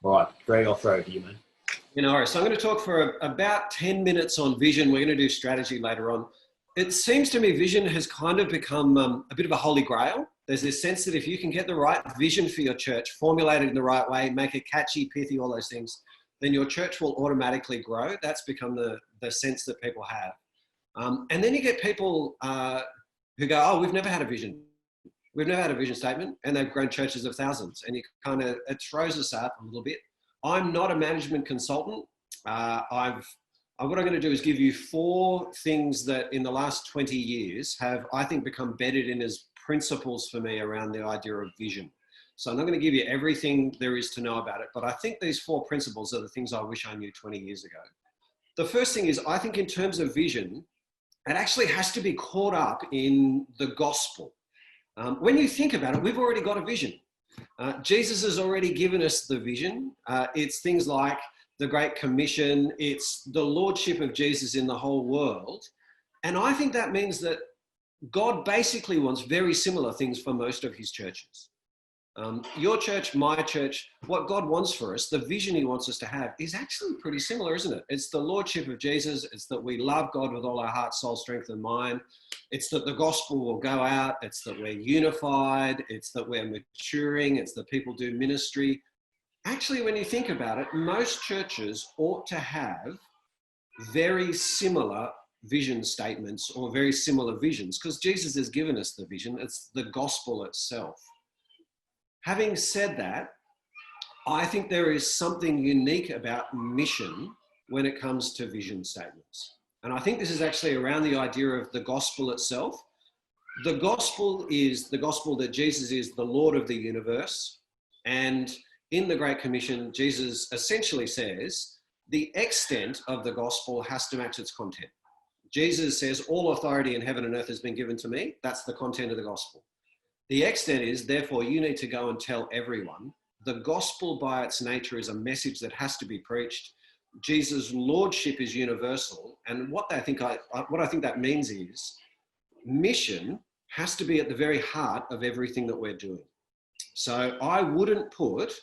All right, Greg, I'll throw it to you, man. So I'm going to talk for about 10 minutes on vision. We're going to do strategy later on. It seems to me vision has kind of become a bit of a holy grail. There's this sense that if you can get the right vision for your church, formulated in the right way, make it catchy, pithy, all those things, then your church will automatically grow. That's become the sense that people have. And then you get people who go, oh, we've never had a vision. We've never had a vision statement, and they've grown churches of thousands. And it throws us up a little bit. I'm not a management consultant. What I'm going to do is give you 4 things that in the last 20 years have, I think, become bedded in as principles for me around the idea of vision. So I'm not going to give you everything there is to know about it, but I think these 4 principles are the things I wish I knew 20 years ago. The first thing is, I think in terms of vision, it actually has to be caught up in the gospel. When you think about it, we've already got a vision. Jesus has already given us the vision. It's things like the Great Commission. It's the lordship of Jesus in the whole world. And I think that means that God basically wants very similar things for most of his churches. Your church, my church, what God wants for us, the vision he wants us to have is actually pretty similar, isn't it? It's the lordship of Jesus. It's that we love God with all our heart, soul, strength, and mind. It's that the gospel will go out. It's that we're unified. It's that we're maturing. It's that people do ministry. Actually, when you think about it, most churches ought to have very similar vision statements or very similar visions, because Jesus has given us the vision. It's the gospel itself. Having said that, I think there is something unique about mission when it comes to vision statements. And I think this is actually around the idea of the gospel itself. The gospel is the gospel that Jesus is the Lord of the universe. And in the Great Commission, Jesus essentially says the extent of the gospel has to match its content. Jesus says, all authority in heaven and earth has been given to me. That's the content of the gospel. The extent is, therefore, you need to go and tell everyone. The gospel by its nature is a message that has to be preached. Jesus' lordship is universal. And what I think that means is mission has to be at the very heart of everything that we're doing. So I wouldn't put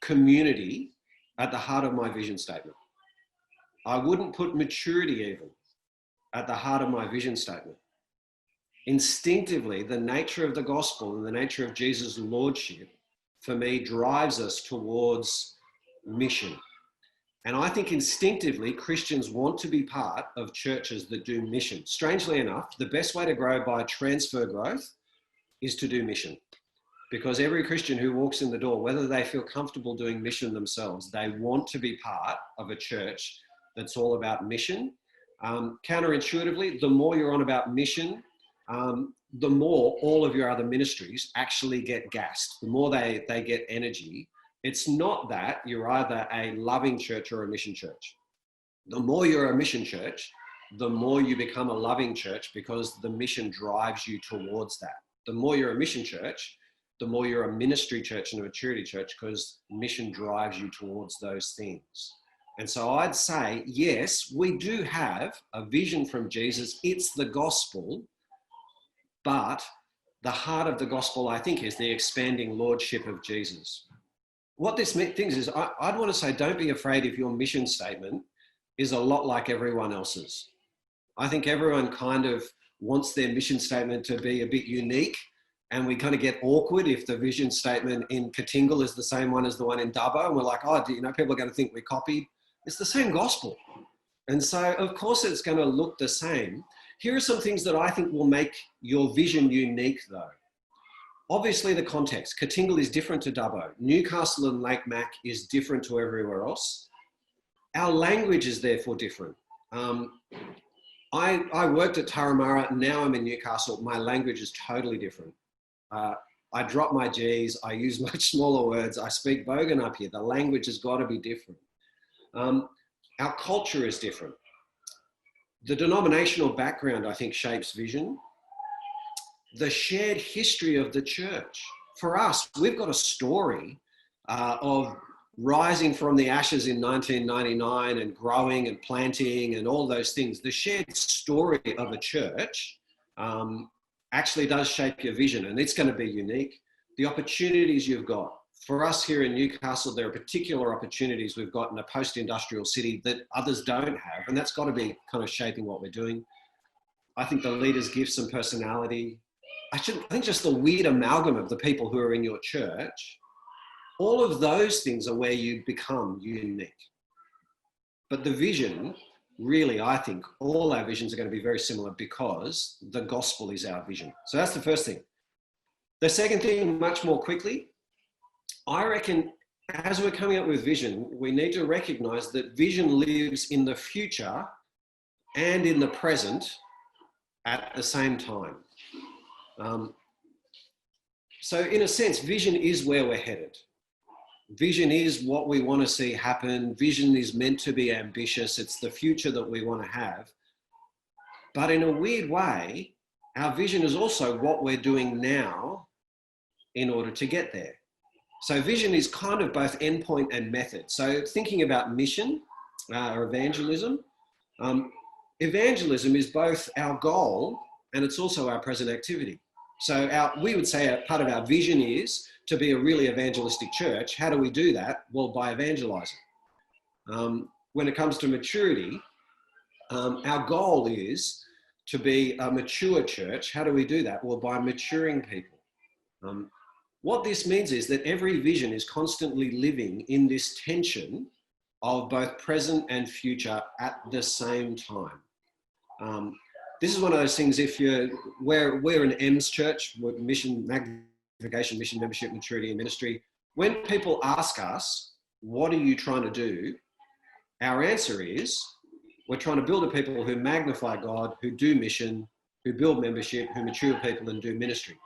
community at the heart of my vision statement. I wouldn't put maturity even at the heart of my vision statement. Instinctively, the nature of the gospel and the nature of Jesus' lordship, for me, drives us towards mission. And I think instinctively, Christians want to be part of churches that do mission. Strangely enough, the best way to grow by transfer growth is to do mission. Because every Christian who walks in the door, whether they feel comfortable doing mission themselves, they want to be part of a church that's all about mission. Counterintuitively, the more you're on about mission, the more all of your other ministries actually get gassed, the more they get energy. It's not that you're either a loving church or a mission church. The more you're a mission church, the more you become a loving church, because the mission drives you towards that. The more you're a mission church, the more you're a ministry church and a maturity church, because mission drives you towards those things. And so I'd say, yes, we do have a vision from Jesus. It's the gospel. But the heart of the gospel, I think, is the expanding lordship of Jesus. What this means is, I'd want to say, don't be afraid if your mission statement is a lot like everyone else's. I think everyone kind of wants their mission statement to be a bit unique, and we kind of get awkward if the vision statement in Katingal is the same one as the one in Dubbo, and we're like, oh, people are going to think we copied. It's the same gospel. And so, of course, it's going to look the same. Here are some things that I think will make your vision unique, though. Obviously, the context. Katingal is different to Dubbo. Newcastle and Lake Mac is different to everywhere else. Our language is therefore different. I worked at Turramurra. Now I'm in Newcastle. My language is totally different. I drop my G's. I use much smaller words. I speak Bogan up here. The language has got to be different. Our culture is different. The denominational background, I think, shapes vision. The shared history of the church. For us, we've got a story of rising from the ashes in 1999 and growing and planting and all those things. The shared story of a church actually does shape your vision, and it's going to be unique. The opportunities you've got For us here in Newcastle, there are particular opportunities we've got in a post-industrial city that others don't have, and that's got to be kind of shaping what we're doing. I think the leaders' gifts and personality, I think just the weird amalgam of the people who are in your church, all of those things are where you become unique. But the vision, really, I think all our visions are going to be very similar because the gospel is our vision. So that's the first thing. The second thing, much more quickly, I reckon as we're coming up with vision, we need to recognize that vision lives in the future and in the present at the same time. So in a sense, vision is where we're headed. Vision is what we want to see happen. Vision is meant to be ambitious. It's the future that we want to have. But in a weird way, our vision is also what we're doing now in order to get there. So vision is kind of both endpoint and method. So thinking about mission or evangelism, evangelism is both our goal and it's also our present activity. So we would say a part of our vision is to be a really evangelistic church. How do we do that? Well, by evangelizing. When it comes to maturity, our goal is to be a mature church. How do we do that? Well, by maturing people. What this means is that every vision is constantly living in this tension of both present and future at the same time. This is one of those things, we're an EMS church, mission, magnification, mission, membership, maturity and ministry. When people ask us, what are you trying to do? Our answer is, we're trying to build a people who magnify God, who do mission, who build membership, who mature people and do ministry.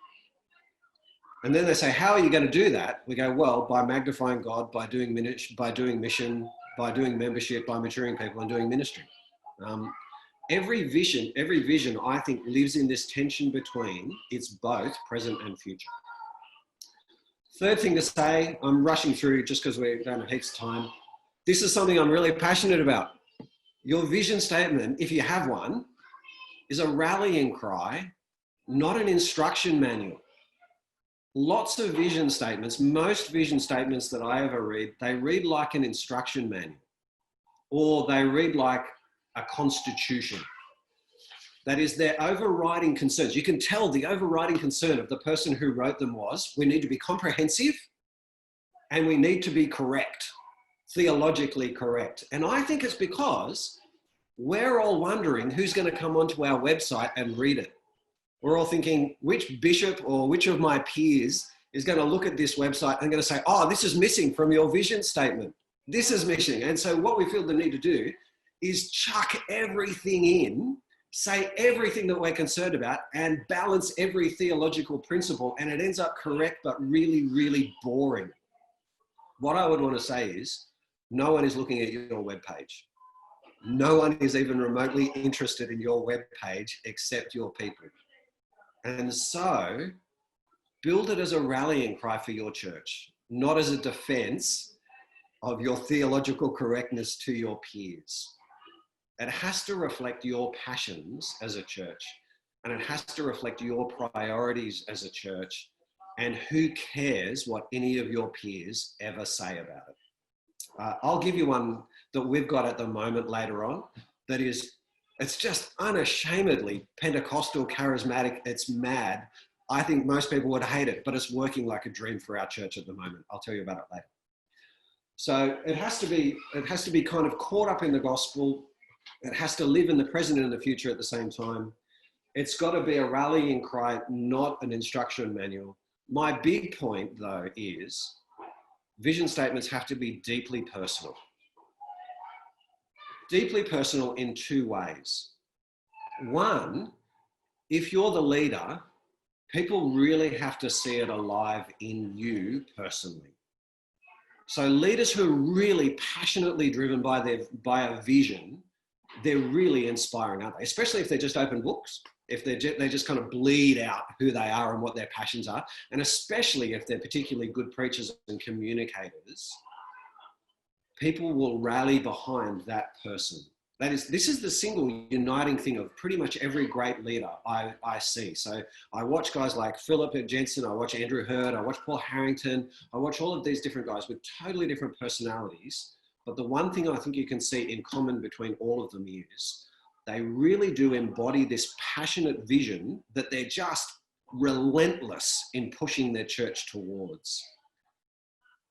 And then they say, how are you going to do that? We go, well, by magnifying God, by doing mission, by doing membership, by maturing people and doing ministry. Every vision, I think, lives in this tension between it's both present and future. Third thing to say, I'm rushing through just because we don't have heaps of time. This is something I'm really passionate about. Your vision statement, if you have one, is a rallying cry, not an instruction manual. Lots of vision statements, most vision statements that I ever read, they read like an instruction manual or they read like a constitution. That is their overriding concerns. You can tell the overriding concern of the person who wrote them was, we need to be comprehensive and we need to be correct, theologically correct. And I think it's because we're all wondering who's going to come onto our website and read it. We're all thinking, which bishop or which of my peers is going to look at this website and going to say, oh, this is missing from your vision statement. This is missing. And so what we feel the need to do is chuck everything in, say everything that we're concerned about and balance every theological principle. And it ends up correct, but really, really boring. What I would want to say is no one is looking at your webpage. No one is even remotely interested in your webpage except your people. And so build it as a rallying cry for your church, not as a defense of your theological correctness to your peers. It has to reflect your passions as a church, and it has to reflect your priorities as a church, and who cares what any of your peers ever say about it. I'll give you one that we've got at the moment later on that is, it's just unashamedly Pentecostal, charismatic. It's mad. I think most people would hate it, but it's working like a dream for our church at the moment. I'll tell you about it later. So it has to be kind of caught up in the gospel. It has to live in the present and the future at the same time. It's got to be a rallying cry, not an instruction manual. My big point, though, is vision statements have to be deeply personal. Deeply personal in two ways. One, if you're the leader, people really have to see it alive in you personally. So leaders who are really passionately driven by a vision, they're really inspiring, aren't they? Especially if they're just open books, if they just kind of bleed out who they are and what their passions are, and especially if they're particularly good preachers and communicators, people will rally behind that person. This is the single uniting thing of pretty much every great leader I see. So I watch guys like Philip Jensen, I watch Andrew Hurd, I watch Paul Harrington, I watch all of these different guys with totally different personalities. But the one thing I think you can see in common between all of them is they really do embody this passionate vision that they're just relentless in pushing their church towards.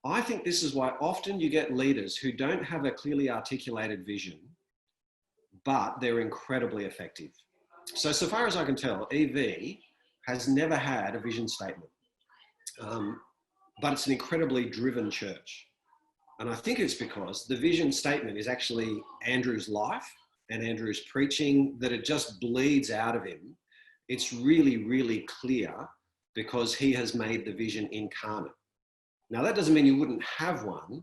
I think this is why often you get leaders who don't have a clearly articulated vision, but they're incredibly effective. So far as I can tell, EV has never had a vision statement, but it's an incredibly driven church. And I think it's because the vision statement is actually Andrew's life and Andrew's preaching, that it just bleeds out of him. It's really, really clear because he has made the vision incarnate. Now, that doesn't mean you wouldn't have one,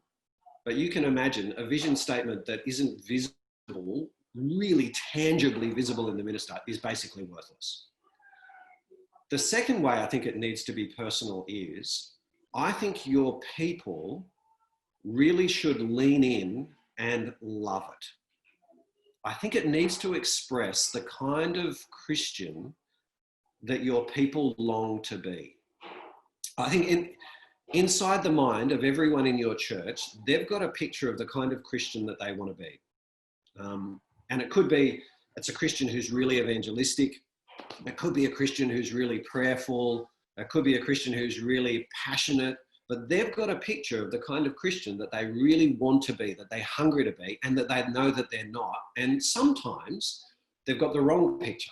but you can imagine a vision statement that isn't visible, really tangibly visible in the minister, is basically worthless. The second way I think it needs to be personal is, I think your people really should lean in and love it. I think it needs to express the kind of Christian that your people long to be. I think inside the mind of everyone in your church, they've got a picture of the kind of Christian that they want to be. And it could be, it's a Christian who's really evangelistic. It could be a Christian who's really prayerful. It could be a Christian who's really passionate. But they've got a picture of the kind of Christian that they really want to be, that they're hungry to be, and that they know that they're not. And sometimes they've got the wrong picture.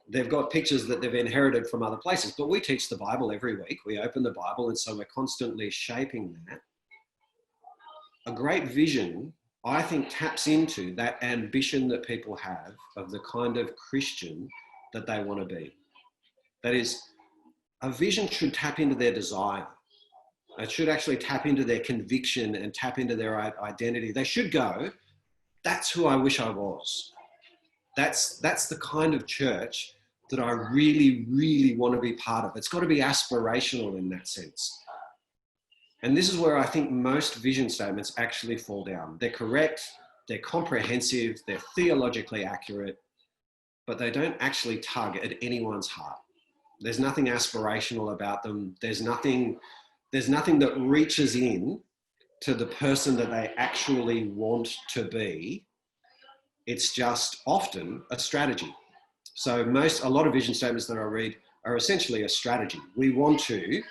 They've got pictures that they've inherited from other places. But we teach the Bible every week. We open the Bible, and so we're constantly shaping that. A great vision, I think, taps into that ambition that people have of the kind of Christian that they want to be. That is, a vision should tap into their desire. It should actually tap into their conviction and tap into their identity. They should go, that's who I wish I was. That's the kind of church that I really, really want to be part of. It's got to be aspirational in that sense. And this is where I think most vision statements actually fall down. They're correct, they're comprehensive, they're theologically accurate, but they don't actually tug at anyone's heart. There's nothing aspirational about them. There's nothing that reaches in to the person that they actually want to be. It's just often a strategy. So a lot of vision statements that I read are essentially a strategy. We want to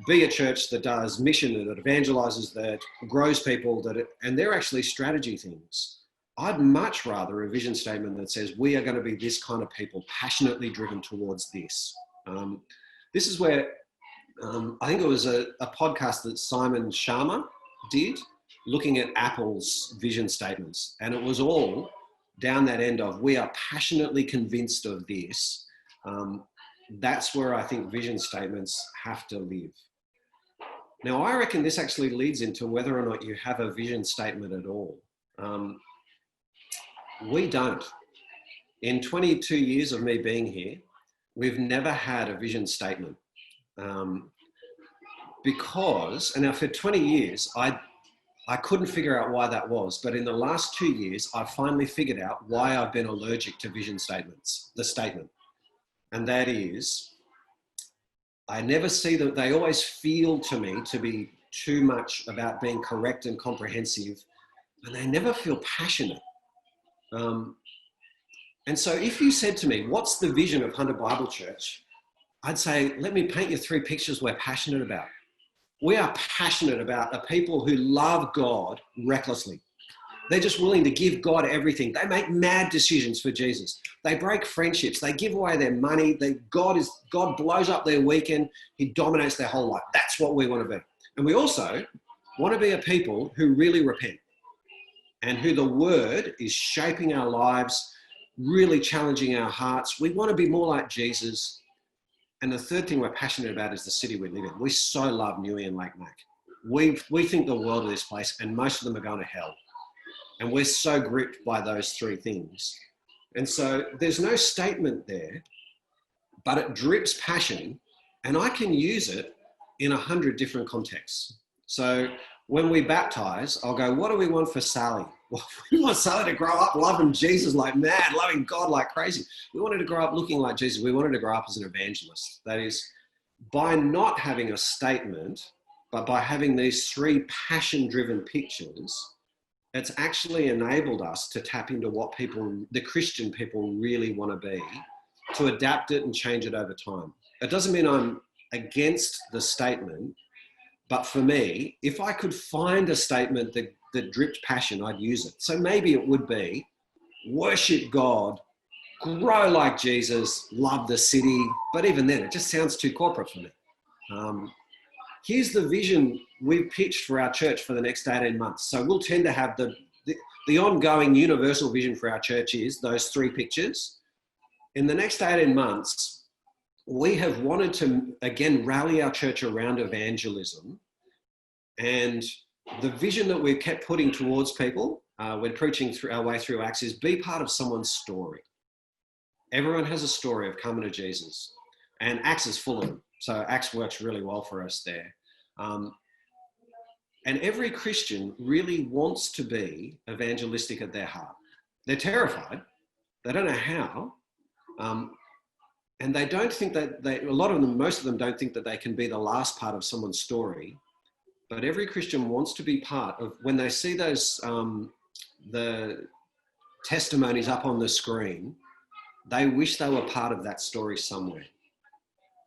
be a church that does mission, that evangelizes, that grows people, and they're actually strategy things. I'd much rather a vision statement that says we are going to be this kind of people, passionately driven towards this. This is where I think it was a podcast that Simon Sharma did, looking at Apple's vision statements, and it was all down that end of, we are passionately convinced of this. That's where I think vision statements have to live. Now, I reckon this actually leads into whether or not you have a vision statement at all. We don't. In 22 years of me being here, we've never had a vision statement. Because, and now for 20 years, I couldn't figure out why that was, but in the last 2 years, I've finally figured out why I've been allergic to vision statements, the statement. And that is, I never see that, they always feel to me to be too much about being correct and comprehensive, and they never feel passionate. And so if you said to me, what's the vision of Hunter Bible Church? I'd say, let me paint you 3 pictures we're passionate about. We are passionate about a people who love God recklessly. They're just willing to give God everything. They make mad decisions for Jesus. They break friendships. They give away their money. God blows up their weekend. He dominates their whole life. That's what we want to be. And we also want to be a people who really repent and who the word is shaping our lives, really challenging our hearts. We want to be more like Jesus. And the third thing we're passionate about is the city we live in. We so love Newey and Lake Mac. We think the world of this place, and most of them are going to hell. And we're so gripped by those 3 things. And so there's no statement there, but it drips passion, and I can use it in 100 different contexts. So when we baptize, I'll go, what do we want for Sally? Well, we want Sally to grow up loving Jesus like mad, loving God like crazy. We wanted to grow up looking like Jesus. We wanted to grow up as an evangelist. That is, by not having a statement, but by having these 3 passion-driven pictures, it's actually enabled us to tap into what people, the Christian people, really want to be, to adapt it and change it over time. It doesn't mean I'm against the statement, but for me, if I could find a statement that dripped passion, I'd use it. So maybe it would be, worship God, grow like Jesus, love the city. But even then, it just sounds too corporate for me. Here's the vision we've pitched for our church for the next 18 months. So we'll tend to have the ongoing universal vision for our church is those 3 pictures. In the next 18 months, we have wanted to, again, rally our church around evangelism. And the vision that we've kept putting towards people, when preaching through our way through Acts, is be part of someone's story. Everyone has a story of coming to Jesus, and Acts is full of them. So Acts works really well for us there. And every Christian really wants to be evangelistic at their heart. They're terrified. They don't know how. And they don't think that most of them don't think that they can be the last part of someone's story. But every Christian wants to be part of, when they see those, the testimonies up on the screen, they wish they were part of that story somewhere.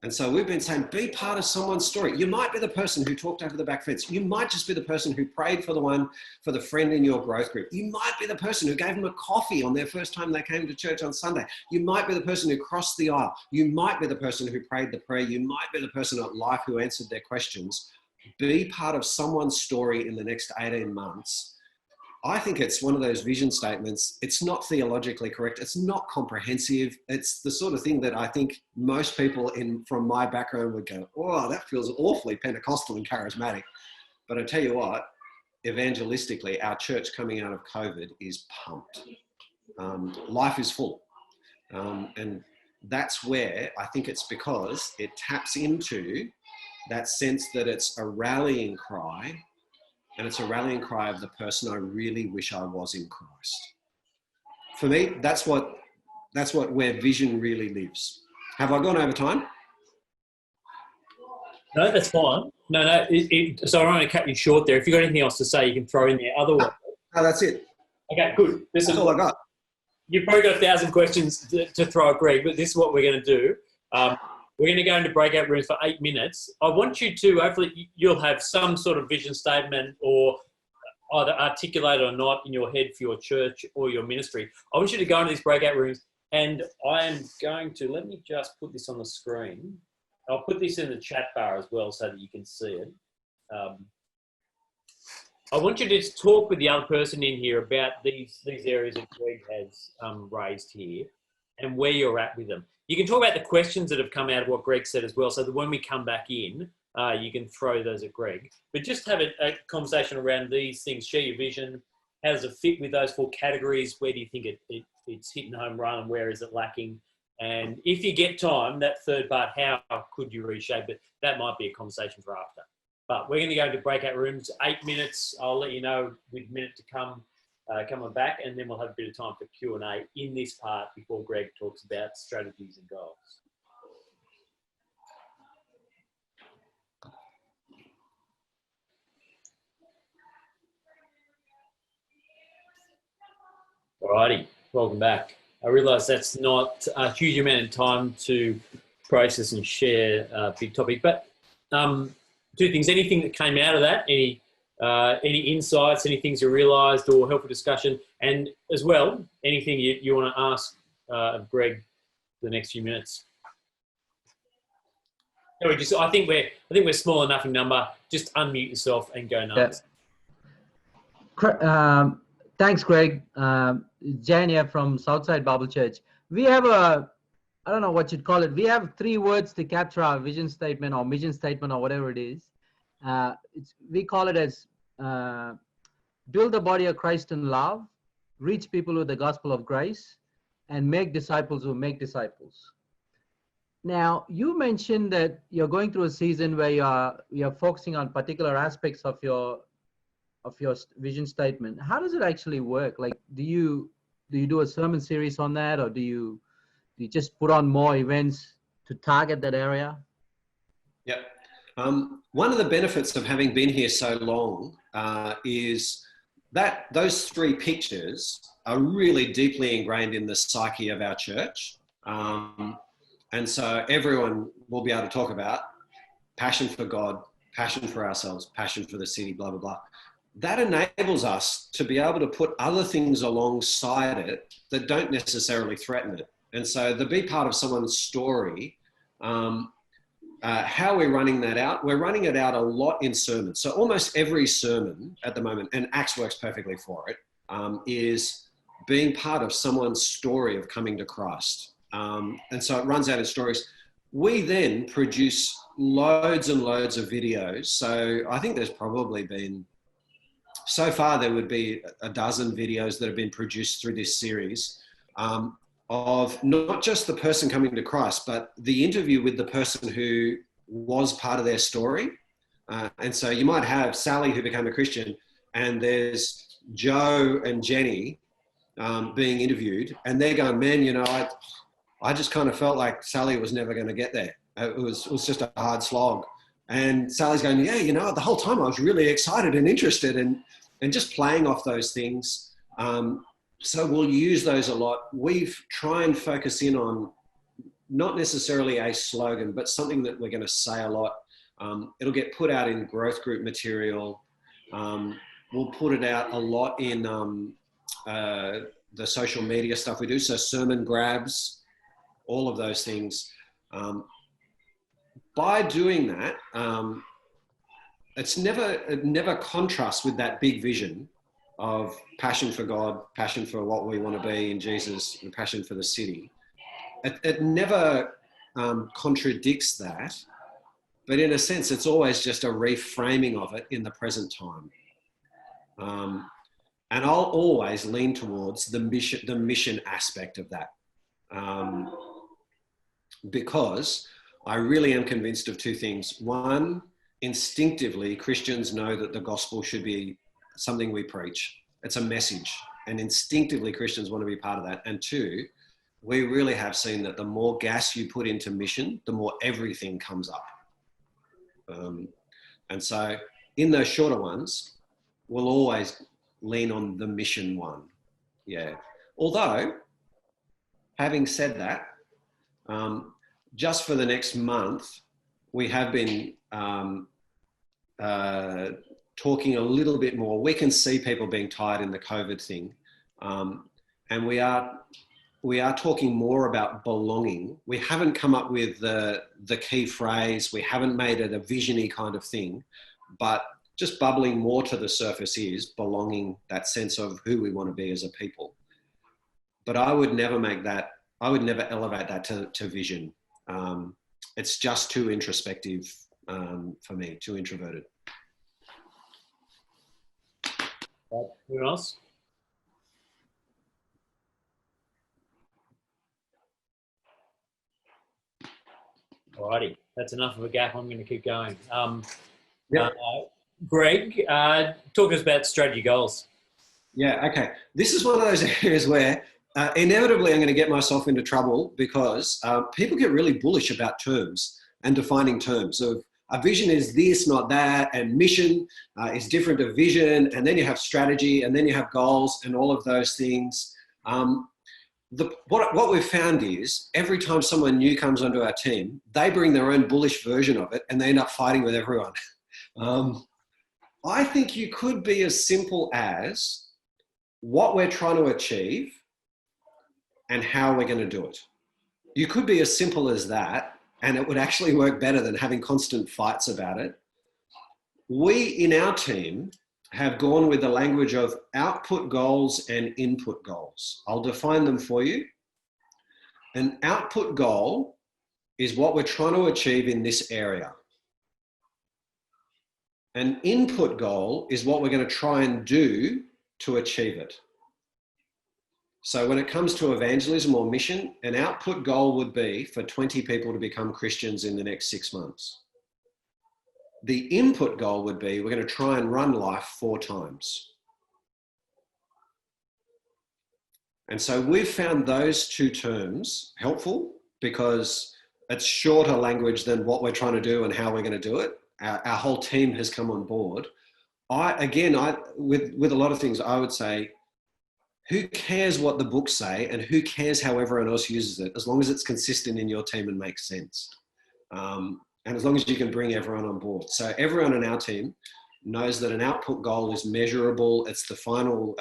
And so we've been saying, be part of someone's story. You might be the person who talked over the back fence. You might just be the person who prayed for the friend in your growth group. You might be the person who gave them a coffee on their first time they came to church on Sunday. You might be the person who crossed the aisle. You might be the person who prayed the prayer. You might be the person at life who answered their questions. Be part of someone's story in the next 18 months. I think it's one of those vision statements. It's not theologically correct. It's not comprehensive. It's the sort of thing that I think most people from my background would go, oh, that feels awfully Pentecostal and charismatic. But I tell you what, evangelistically, our church coming out of COVID is pumped. Life is full. And that's where I think it's because it taps into that sense that it's a rallying cry. And it's a rallying cry of the person I really wish I was in Christ. For me, that's where vision really lives. Have I gone over time? No, that's fine. No. So I don't want to cut you short there. If you've got anything else to say, you can throw in there. Otherwise, no, that's it. Okay, good. That's all I got. You've probably got 1,000 questions to throw at Greg, but this is what we're going to do. We're going to go into breakout rooms for 8 minutes. I want you to, hopefully you'll have some sort of vision statement or either articulated or not in your head for your church or your ministry. I want you to go into these breakout rooms, and I am going to, let me just put this on the screen. I'll put this in the chat bar as well so that you can see it. I want you to just talk with the other person in here about these areas that Greg has raised here and where you're at with them. You can talk about the questions that have come out of what Greg said as well, so that when we come back in, you can throw those at Greg. But just have a conversation around these things. Share your vision. How does it fit with those 4 categories? Where do you think it's hitting home run, and where is it lacking? And if you get time, that third part, how could you reshape it? That might be a conversation for after. But we're going to go into breakout rooms, 8 minutes. I'll let you know with a minute to come. Coming back, and then we'll have a bit of time for Q&A in this part before Greg talks about strategies and goals. Alrighty, welcome back. I realise that's not a huge amount of time to process and share a big topic, but 2 things. Anything that came out of that, any insights, any things you realised or helpful discussion, and as well, anything you want to ask of Greg for the next few minutes. No, I think we're small enough in number. Just unmute yourself and go nuts. Yeah. Thanks, Greg. Jan here from Southside Bible Church. We have I don't know what you'd call it. We have 3 words to capture our vision statement or mission statement or whatever it is. We call it as build the body of Christ in love, reach people with the gospel of grace, and make disciples who make disciples. Now, you mentioned that you're going through a season where you're focusing on particular aspects of your your vision statement, how does it actually work? Like, do you do a sermon series on that, or do you just put on more events to target that area? Yep. One of the benefits of having been here so long is that those three pictures are really deeply ingrained in the psyche of our church. And so everyone will be able to talk about passion for God, passion for ourselves, passion for the city, blah, blah, blah. That enables us to be able to put other things alongside it that don't necessarily threaten it. And so to be part of someone's story, how we're running that out, we're running it out a lot in sermons. So almost every sermon at the moment, and Acts works perfectly for it, is being part of someone's story of coming to Christ. And so it runs out in stories. We then produce loads and loads of videos. So I think there's probably been, so far there would be a dozen videos that have been produced through this series, of not just the person coming to Christ, but the interview with the person who was part of their story. And so you might have Sally, who became a Christian, and there's Joe and Jenny being interviewed, and they're going, man, you know, I just kind of felt like Sally was never going to get there. It was just a hard slog. And Sally's going, yeah, you know, the whole time I was really excited and interested, and just playing off those things. So we'll use those a lot. We try and focus in on not necessarily a slogan, but something that we're going to say a lot. It'll get put out in growth group material. We'll put it out a lot in the social media stuff we do. So sermon grabs, all of those things. By doing that, it never contrasts with that big vision of passion for God, passion for what we want to be in Jesus, and passion for the city. It never contradicts that, but in a sense, it's always just a reframing of it in the present time. And I'll always lean towards the mission aspect of that, because I really am convinced of two things. One, instinctively, Christians know that the gospel should be something we preach. It's a message, and instinctively Christians want to be part of that. And two, we really have seen that the more gas you put into mission, the more everything comes up. And so in those shorter ones, we'll always lean on the mission one. Yeah. Although, having said that, just for the next month, we have been talking a little bit more. We can see people being tired in the COVID thing. And we are talking more about belonging. We haven't come up with the key phrase. We haven't made it a vision-y kind of thing, but just bubbling more to the surface is belonging, that sense of who we want to be as a people. But I would never elevate that to vision. It's just too introspective for me, too introverted. Anyone else? Alrighty, that's enough of a gap. I'm going to keep going. Greg, talk to us about strategy goals. Yeah, okay. This is one of those areas where inevitably I'm going to get myself into trouble, because people get really bullish about terms and defining terms of a vision is this, not that, and mission is different to vision, and then you have strategy, and then you have goals, and all of those things. What we've found is every time someone new comes onto our team, they bring their own bullish version of it, and they end up fighting with everyone. I think you could be as simple as what we're trying to achieve and how we're going to do it. You could be as simple as that, and it would actually work better than having constant fights about it. We, in our team, have gone with the language of output goals and input goals. I'll define them for you. An output goal is what we're trying to achieve in this area. An input goal is what we're going to try and do to achieve it. So when it comes to evangelism or mission, an output goal would be for 20 people to become Christians in the next 6 months. the input goal would be, we're going to try and run life 4 times. And so we've found those 2 terms helpful because it's shorter language than what we're trying to do and how we're going to do it. Our whole team has come on board. With a lot of things, I would say, who cares what the books say and who cares how everyone else uses it, as long as it's consistent in your team and makes sense. And as long as you can bring everyone on board. So everyone in our team knows that an output goal is measurable. It's the final,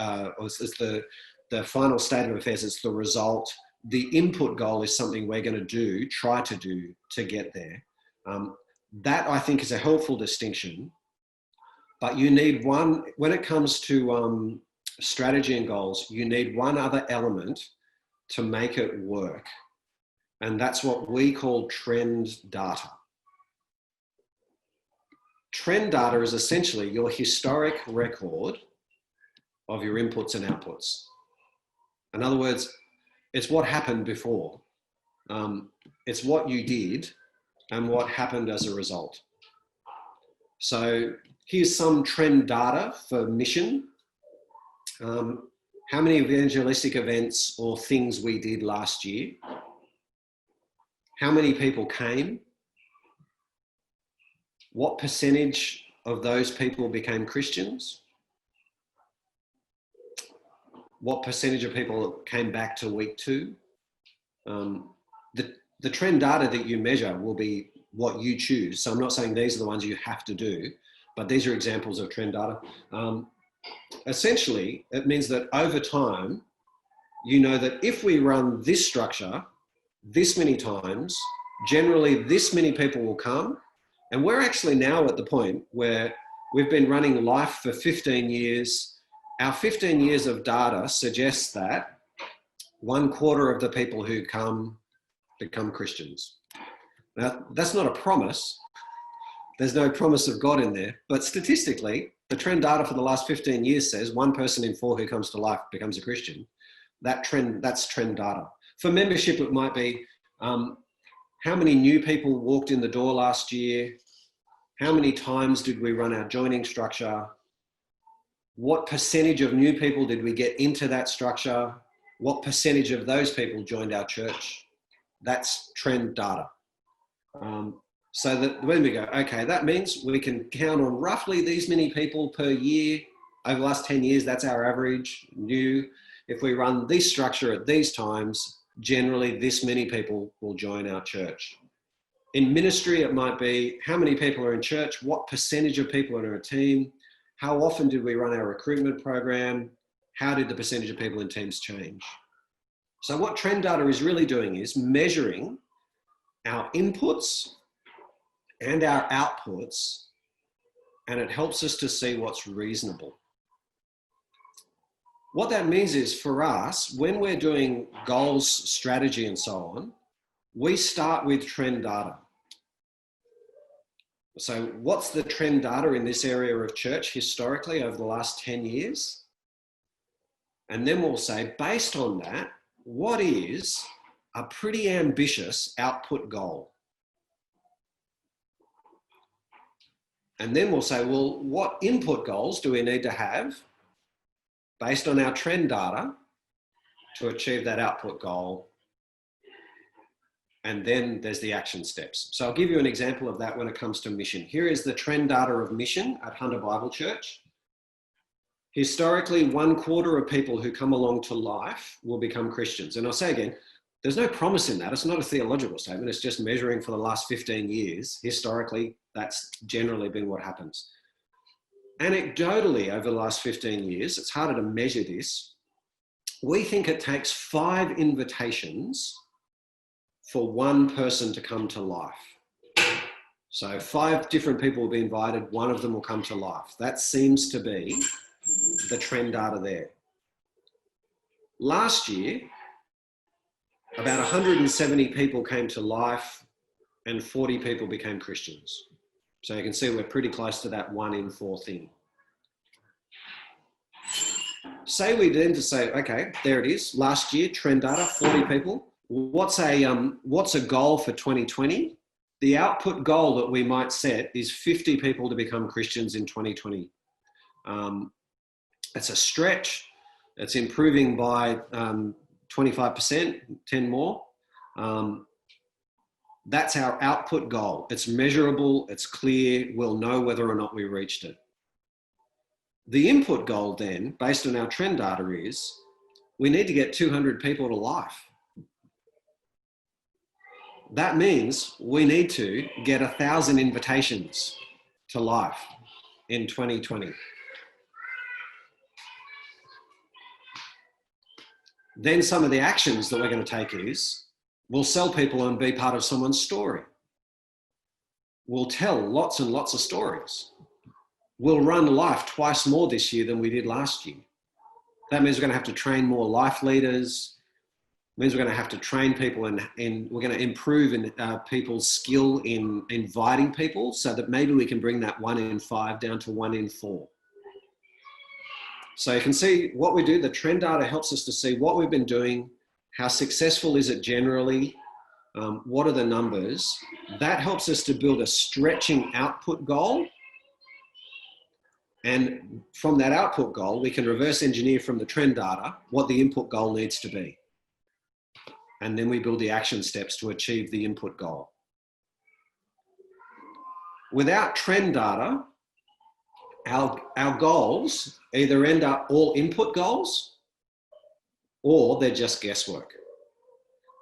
the final state of affairs. It's the result. The input goal is something we're going to try to do to get there. That I think is a helpful distinction, but you need one, when it comes to strategy and goals, you need one other element to make it work. And that's what we call trend data. Trend data is essentially your historic record of your inputs and outputs. In other words, it's what happened before. It's what you did and what happened as a result. So here's some trend data for mission. How many evangelistic events or things we did last year? How many people came? What percentage of those people became Christians? What percentage of people came back to week 2? The trend data that you measure will be what you choose. So I'm not saying these are the ones you have to do, but these are examples of trend data. Essentially, it means that over time, you know that if we run this structure this many times, generally this many people will come. And we're actually now at the point where we've been running life for 15 years. Our 15 years of data suggests that 1/4 of the people who come become Christians. Now, that's not a promise. There's no promise of God in there, but statistically, the trend data for the last 15 years says 1 person in 4 who comes to life becomes a Christian. That's trend data. For membership, it might be how many new people walked in the door last year? How many times did we run our joining structure? What percentage of new people did we get into that structure? What percentage of those people joined our church? That's trend data. So that when we go, okay, that means we can count on roughly these many people per year. Over the last 10 years, that's our average new. If we run this structure at these times, generally this many people will join our church. In ministry, it might be how many people are in church, what percentage of people are in a team, how often did we run our recruitment program, how did the percentage of people in teams change? So what trend data is really doing is measuring our inputs and our outputs, and it helps us to see what's reasonable. What that means is for us, when we're doing goals, strategy, and so on, we start with trend data. So what's the trend data in this area of church historically over the last 10 years? And then we'll say, based on that, what is a pretty ambitious output goal? And then we'll say, well, what input goals do we need to have based on our trend data to achieve that output goal? And then there's the action steps. So I'll give you an example of that when it comes to mission. Here is the trend data of mission at Hunter Bible Church. Historically, 1/4 of people who come along to life will become Christians. And I'll say again, there's no promise in that. It's not a theological statement. It's just measuring for the last 15 years. Historically, that's generally been what happens. Anecdotally, over the last 15 years, it's harder to measure this. We think it takes 5 invitations for 1 person to come to life. So 5 different people will be invited. 1 of them will come to life. That seems to be the trend data there. Last year, about 170 people came to life and 40 people became Christians. So you can see we're pretty close to that 1 in 4 thing. Say we then to say, okay, there it is. Last year, trend data, 40 people. What's a goal for 2020? the output goal that we might set is 50 people to become Christians in 2020. It's a stretch. It's improving by 25%, 10 more. That's our output goal. It's measurable, it's clear, we'll know whether or not we reached it. The input goal then, based on our trend data, is we need to get 200 people to life. That means we need to get 1,000 invitations to life in 2020. Then some of the actions that we're going to take is we'll sell people and be part of someone's story. We'll tell lots and lots of stories. We'll run life twice more this year than we did last year. That means we're going to have to train more life leaders. It means we're going to have to train people and we're going to improve in people's skill in inviting people so that maybe we can bring that 1 in 5 down to 1 in 4. So you can see what we do. The trend data helps us to see what we've been doing, how successful is it generally, what are the numbers. That helps us to build a stretching output goal. And from that output goal, we can reverse engineer from the trend data what the input goal needs to be. And then we build the action steps to achieve the input goal. Without trend data, our goals either end up all input goals or they're just guesswork.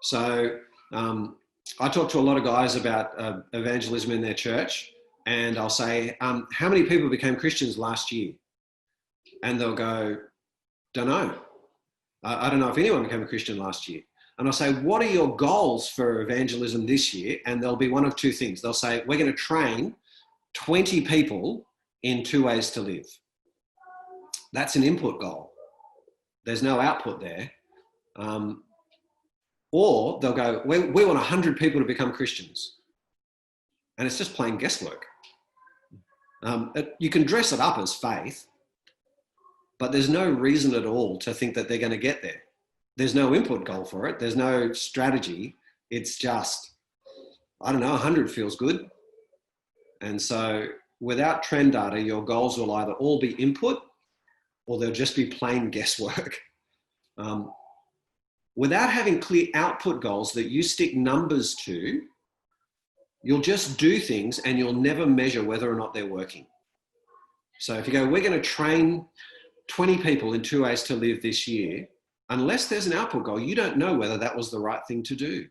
So I talk to a lot of guys about evangelism in their church, and I'll say, how many people became Christians last year? And they'll go, don't know. I don't know if anyone became a Christian last year. And I'll say, what are your goals for evangelism this year? And there'll be one of two things. They'll say, we're going to train 20 people in 2 ways to live. That's an input goal. There's no output there. Or they'll go, we want 100 people to become Christians. And it's just plain guesswork. You can dress it up as faith, but there's no reason at all to think that they're going to get there. There's no input goal for it. There's no strategy. It's just, I don't know, 100 feels good. And so without trend data, your goals will either all be input or they'll just be plain guesswork. Without having clear output goals that you stick numbers to, you'll just do things and you'll never measure whether or not they're working. So if you go, we're going to train 20 people in 2 ways to live this year, unless there's an output goal, you don't know whether that was the right thing to do.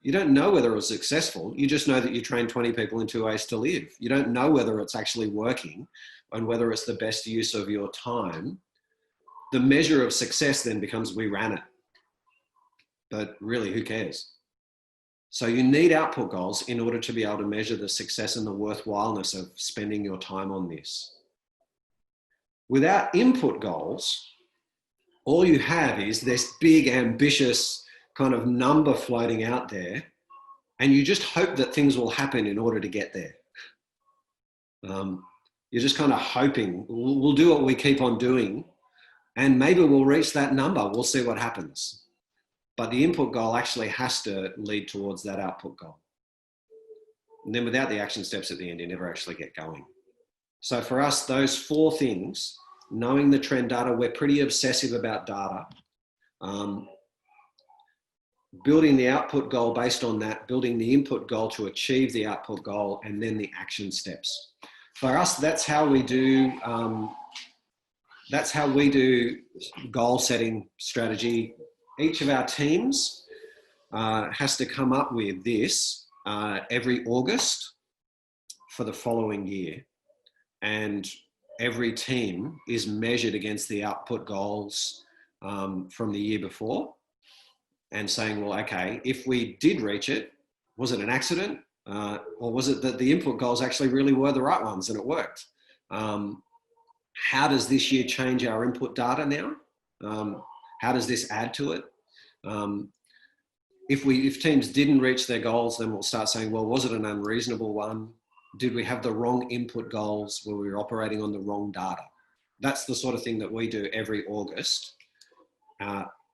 You don't know whether it was successful. You just know that you trained 20 people in 2 ways to live. You don't know whether it's actually working and whether it's the best use of your time. The measure of success then becomes we ran it. But really, who cares? So you need output goals in order to be able to measure the success and the worthwhileness of spending your time on this. Without input goals, all you have is this big, ambitious kind of number floating out there, and you just hope that things will happen in order to get there. You're just kind of hoping, we'll do what we keep on doing, and maybe we'll reach that number. We'll see what happens. But the input goal actually has to lead towards that output goal. And then without the action steps at the end, you never actually get going. So for us, those 4 things, knowing the trend data, we're pretty obsessive about data. Building the output goal based on that, building the input goal to achieve the output goal, and then the action steps. For us, that's how we do goal setting strategy. Each of our teams has to come up with this every August for the following year. And every team is measured against the output goals from the year before and saying, well, okay, if we did reach it, was it an accident? Or was it that the input goals actually really were the right ones and it worked? How does this year change our input data now? How does this add to it? If teams didn't reach their goals, then we'll start saying, well, was it an unreasonable one? Did we have the wrong input goals? Were we operating on the wrong data? That's the sort of thing that we do every August.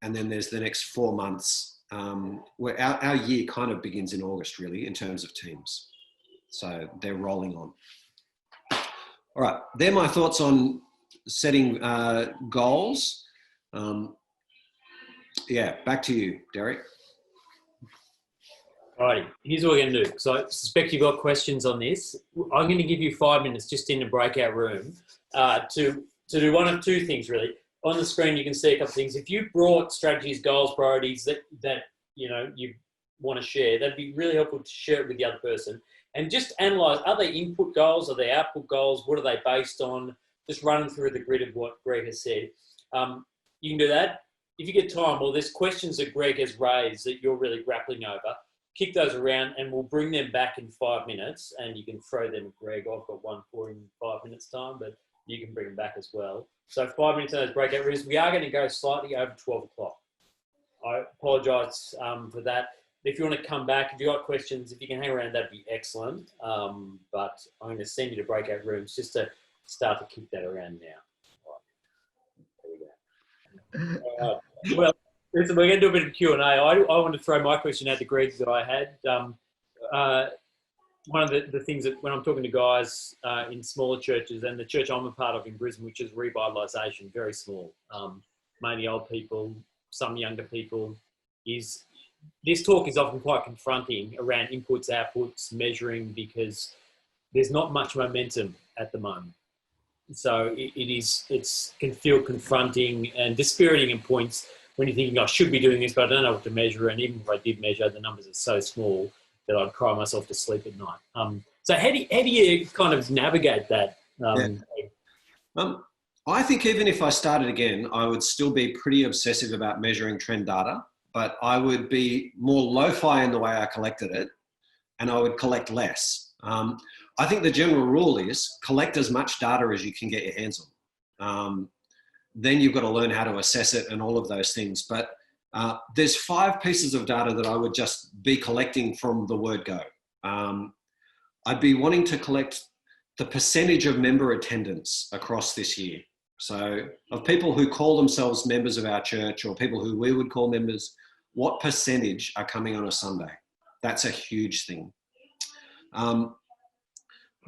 And then there's the next 4 months our year kind of begins in August, really, in terms of teams. So they're rolling on. All right, they're my thoughts on setting goals. Yeah, back to you, Derek. Alrighty, here's what we're going to do. So I suspect you've got questions on this. I'm going to give you 5 minutes just in the breakout room to do one of two things, really. On the screen, you can see a couple of things. If you brought strategies, goals, priorities that you want to share, that'd be really helpful to share it with the other person. And just analyse, are they input goals? Are they output goals? What are they based on? Just running through the grid of what Greg has said. You can do that. If you get time, well, there's questions that Greg has raised that you're really grappling over. Kick those around and we'll bring them back in 5 minutes and you can throw them at Greg. I've got one for in 5 minutes time, but you can bring them back as well. So 5 minutes on those breakout rooms. We are going to go slightly over 12 o'clock. I apologise for that. If you want to come back, if you've got questions, if you can hang around, that'd be excellent. But I'm going to send you to breakout rooms just to start to kick that around now. Right. There we go. Well, listen, we're going to do a bit of Q&A. I want to throw my question out to Greg that I had. One of the things that when I'm talking to guys in smaller churches, and the church I'm a part of in Brisbane, which is revitalisation, very small, mainly old people, some younger people, is this talk is often quite confronting around inputs, outputs, measuring, because there's not much momentum at the moment. So it can feel confronting and dispiriting in points when you're thinking, I should be doing this, but I don't know what to measure. And even if I did measure, the numbers are so small that I'd cry myself to sleep at night. So how do you kind of navigate that? I think even if I started again, I would still be pretty obsessive about measuring trend data, but I would be more lo-fi in the way I collected it, and I would collect less. I think the general rule is collect as much data as you can get your hands on. Then you've got to learn how to assess it and all of those things. But there's 5 pieces of data that I would just be collecting from the word go. I'd be wanting to collect the percentage of member attendance across this year. So of people who call themselves members of our church or people who we would call members, what percentage are coming on a Sunday? That's a huge thing.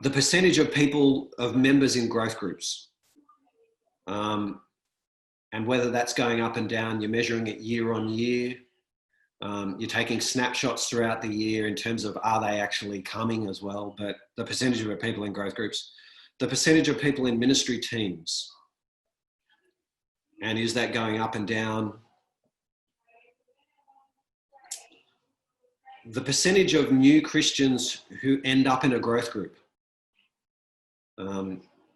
The percentage of members in growth groups. And whether that's going up and down, you're measuring it year on year. You're taking snapshots throughout the year in terms of are they actually coming as well, but the percentage of people in growth groups, the percentage of people in ministry teams, and is that going up and down? The percentage of new Christians who end up in a growth group.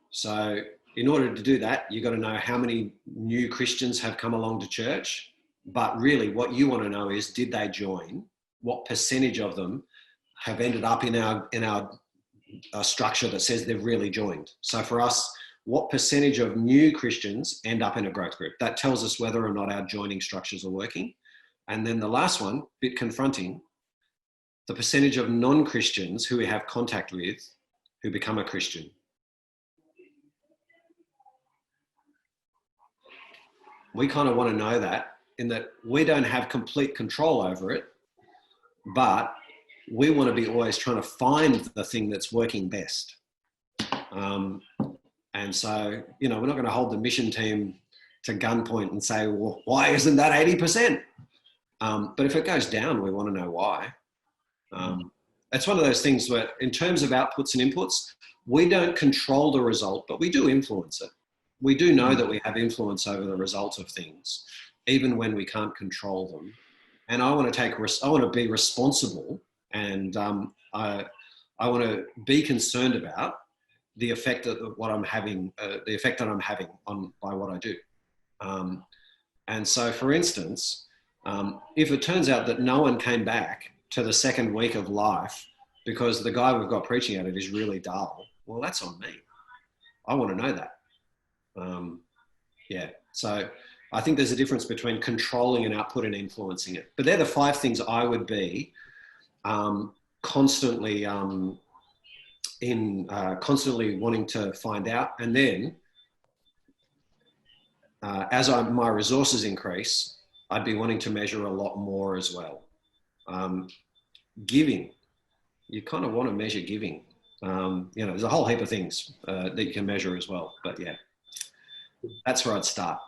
So in order to do that, you've got to know how many new Christians have come along to church. But really what you want to know is, did they join? What percentage of them have ended up in our structure that says they've really joined? So for us, what percentage of new Christians end up in a growth group? That tells us whether or not our joining structures are working. And then the last one, bit confronting, the percentage of non-Christians who we have contact with who become a Christian. We kind of want to know that, in that we don't have complete control over it, but we want to be always trying to find the thing that's working best. And so, we're not going to hold the mission team to gunpoint and say, well, why isn't that 80%? But if it goes down, we want to know why. It's one of those things where, in terms of outputs and inputs, we don't control the result, but we do influence it. We do know that we have influence over the results of things, even when we can't control them. And I want to be responsible, and I want to be concerned about the effect that I'm having on by what I do. And so, for instance, if it turns out that no one came back to the second week of life because the guy we've got preaching at it is really dull, well, that's on me. I want to know that. So I think there's a difference between controlling an output and influencing it. But they're the 5 things I would be constantly wanting to find out. And then as my resources increase, I'd be wanting to measure a lot more as well. Giving, you kind of want to measure giving. There's a whole heap of things that you can measure as well. But yeah, that's where I'd start.